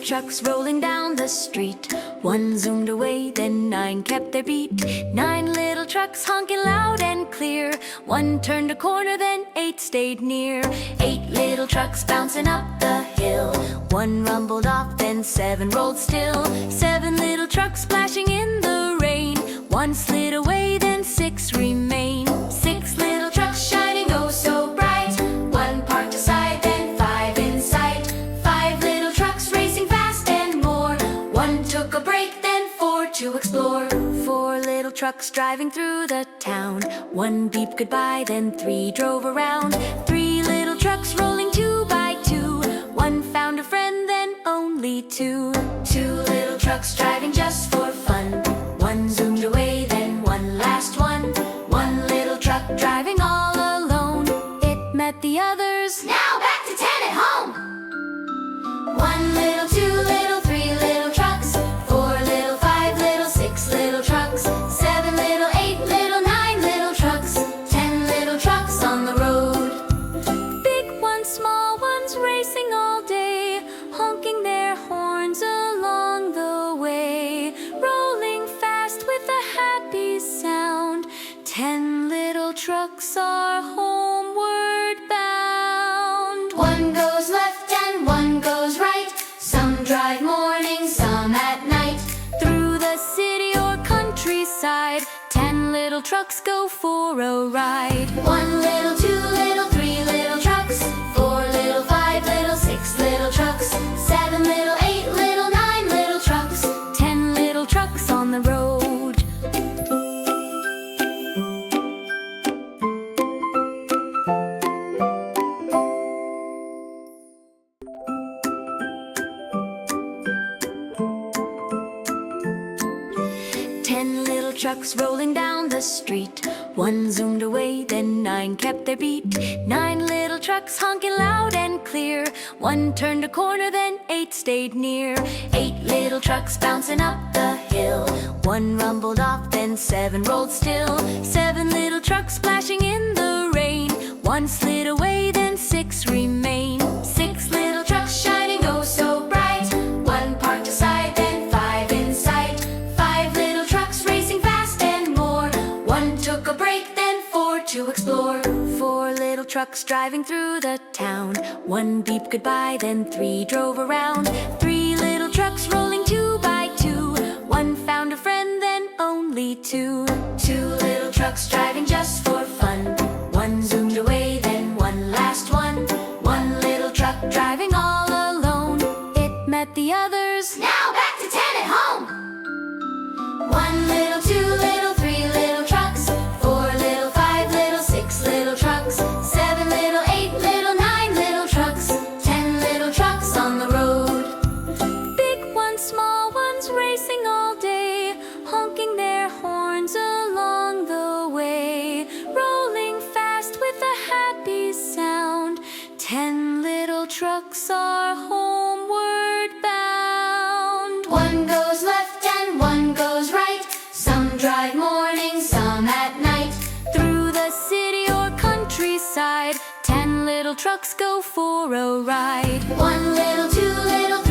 trucks rolling down the street. One zoomed away, then 9 kept their beat. 9 little trucks honking loud and clear. One turned a corner, then 8 stayed near. 8 little trucks bouncing up the hill. One rumbled off, then 7 rolled still. 7 little trucks splashing in the rain. One slid away, then 6 remain. 6 little trucks shining oh so bright. One parked aside, then 5 in sight. 5 little trucks racing fast and more. One took a break, then 4 to explore. 4 little trucks driving through the town. One beeped goodbye, then 3 drove around. 3 little trucks rolling 2 by 2. One found a friend, then only 2. 2 little trucks driving just for fun. One zoomed away, then one last one. One little truck driving all alone. It met the others. Now back to 10 at home. 1 little, 2 little, 3 little trucks. 4 little, 5 little, 6 little trucks. 7 little, 8 little, 9 little trucks. 10 little trucks on the road. Big ones, small ones, racing all day, honking their horns along the way, rolling fast with a happy sound. 10 little trucks are homeward bound. One goes left and one goes right. Some drive morning, some at night. Through the city or countryside, 10 little trucks go for a ride. 1 little, 2 little, 3 little trucks. 4 little, 5 little, 6 little trucks. 7 little, 8 little, 9 little trucks. 10 little trucks on the road. Trucks rolling down the street. One zoomed away, then 9 kept their beat. 9 little trucks honking loud and clear. One turned a corner, then 8 stayed near. 8 little trucks bouncing up the hill. One rumbled off, then 7 rolled still. 7 little trucks splashing in the rain. One slid away, then 6 remain. 6 little trucks shining oh so bright. One parked aside, then 5 in sight. 5 little trucks racing fast and more. One took a break, then 4 to explore. 4 little trucks driving through the town. One beeped goodbye, then 3 drove around. 3 little trucks rolling 2 by 2. One found a friend, then only 2. 2 little trucks driving just for fun. One zoomed away, then one last one. One little truck driving all alone. It met the others. Now back to 10 at home. 1 little, 2 little, 3 little trucks. 4 little, 5 little, 6 little trucks. 7 little, 8 little, 9 little trucks. 10 little trucks on the road. Big ones, small ones, racing all day, honking their horns along the way, rolling fast with a happy sound. 10 little trucks are homeward bound. One goes left and one goes right. Some drive morning, some at night. Through the city or countryside, 10 little trucks go for a ride. 1 little, 2 little,